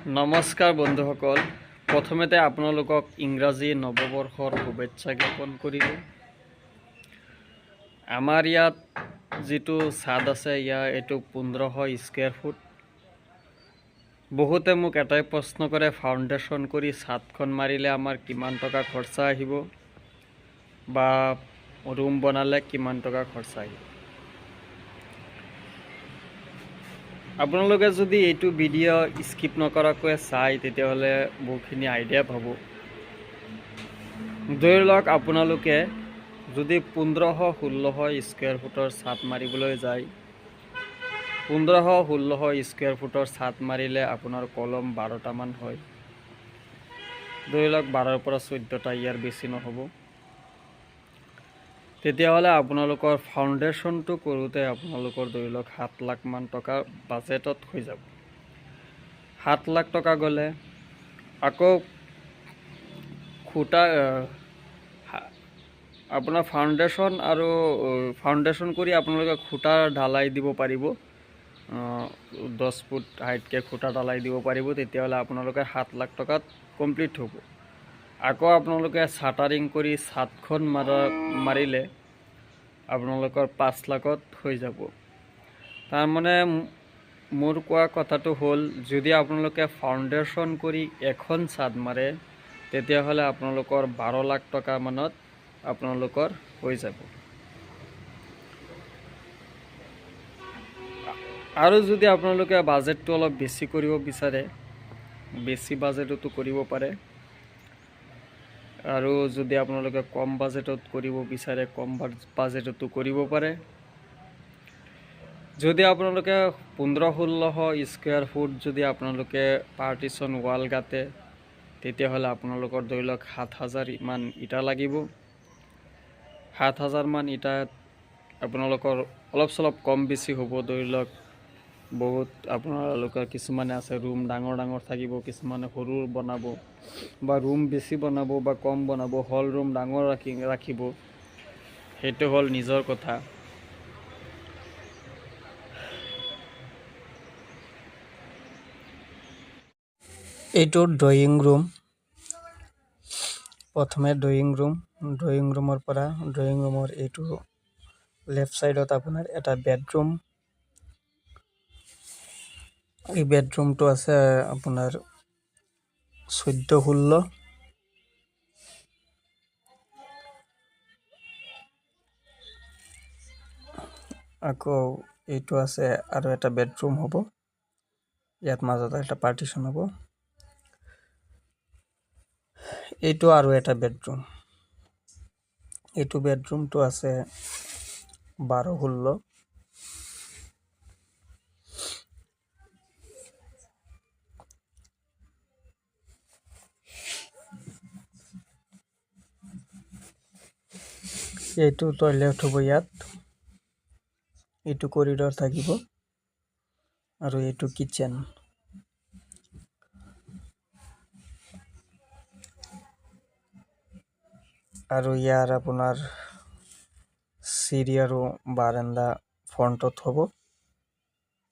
নমস্কাৰ বন্ধুসকল, প্ৰথমতে আপোনালোকক ইংৰাজী নৱবৰ্ষৰ শুভেচ্ছা জ্ঞাপন কৰিলোঁ। আমাৰ ইয়াত যিটো ছাদ আছে এইটো 1500 স্কুৱেৰ ফুট। বহুতে মোক এটাই প্ৰশ্ন কৰে, ফাউণ্ডেশ্যন কৰি ছাদখন মাৰিলে আমাৰ কিমান টকা খৰচা আহিব বা ৰুম বনালে কিমান টকা খৰচা আহিব। আপোনালোকে যদি এইটো ভিডিঅ' স্কিপ নকৰাকৈ চায় তেতিয়াহ'লে বহুতখিনি আইডিয়া পাব। ধৰি লওক আপোনালোকে যদি 1500-1600 স্কুৱেৰ ফুটৰ ছাদ মাৰিবলৈ যায়, 1500-1600 স্কুৱেৰ ফুটৰ ছাদ মাৰিলে আপোনাৰ কলম 12টামান হয়। ধৰি লওক 12ৰ পৰা 14টা, ইয়াৰ বেছি নহ'ব। তেতিয়াহ'লে আপোনালোকৰ ফাউণ্ডেশ্যনটো কৰোঁতে আপোনালোকৰ ধৰি লওক 7 লাখমান টকা বাজেটত হৈ যাব। 7 লাখ টকা গ'লে আকৌ খুঁটা আপোনাৰ ফাউণ্ডেশ্যন কৰি আপোনালোকে খুঁটা ঢালাই দিব পাৰিব, 10 ফুট হাইটকৈ খুঁটা ঢালাই দিব পাৰিব। তেতিয়াহ'লে আপোনালোকে 7 লাখ টকাত কমপ্লিট হ'ব। আকৌ আপোনালোকে ছাটাৰিং কৰি ছাদখন মাৰিলে আপোনালোকৰ 5 লাখত হৈ যাব। তাৰমানে মোৰ কোৱা কথাটো হ'ল, যদি আপোনালোকে ফাউণ্ডেশ্যন কৰি এখন ছাদ মাৰে তেতিয়াহ'লে আপোনালোকৰ 12 লাখ টকামানত আপোনালোকৰ হৈ যাব। আৰু যদি আপোনালোকে বাজেটটো অলপ বেছি কৰিব বিচাৰে, বেছি বাজেটতো কৰিব পাৰে। আৰু যদি আপোনালোকে কম বাজেটত কৰিব বিচাৰে, কম বাজেটতো কৰিব পাৰে। যদি আপোনালোকে 1500-1600 স্কুৱেৰ ফুট যদি আপোনালোকে পাৰ্টিশ্যন ৱাল গাঁঠে, তেতিয়াহ'লে আপোনালোকৰ ধৰি লওক 7000 মান ইটা লাগিব। 7000 মান ইটাত আপোনালোকৰ অলপ চলপ কম বেছি হ'ব। ধৰি লওক বহুত আপোনালোকৰ কিছুমানে আছে ৰুম ডাঙৰ ডাঙৰ থাকিব, কিছুমানে সৰু বনাব বা ৰুম বেছি বনাব বা কম বনাব, হল ৰুম ডাঙৰ ৰাখিব, সেইটো হ'ল নিজৰ কথা। এইটো ড্ৰয়িং ৰুম। প্ৰথমে ড্ৰয়িং ৰুমৰ পৰা ড্ৰয়িং ৰুমৰ এইটো লেফ্ট ছাইডত আপোনাৰ এটা বেডৰুম। এই বেডৰুমটো আছে আপোনাৰ 14-16। আকৌ এইটো আছে আৰু এটা বেডৰুম হ'ব, ইয়াত মাজত এটা পাৰ্টিশ্যন হ'ব। এইটো আৰু এটা বেডৰুম। এইটো বেডৰুমটো আছে 12-16। এইটো টয়লেট হ'ব ইয়াত, এইটো কৰিডৰ থাকিব আৰু এইটো কিচেন। আৰু ইয়াৰ আপোনাৰ চিৰি আৰু বাৰাণ্ডা ফ্ৰণ্টত হ'ব।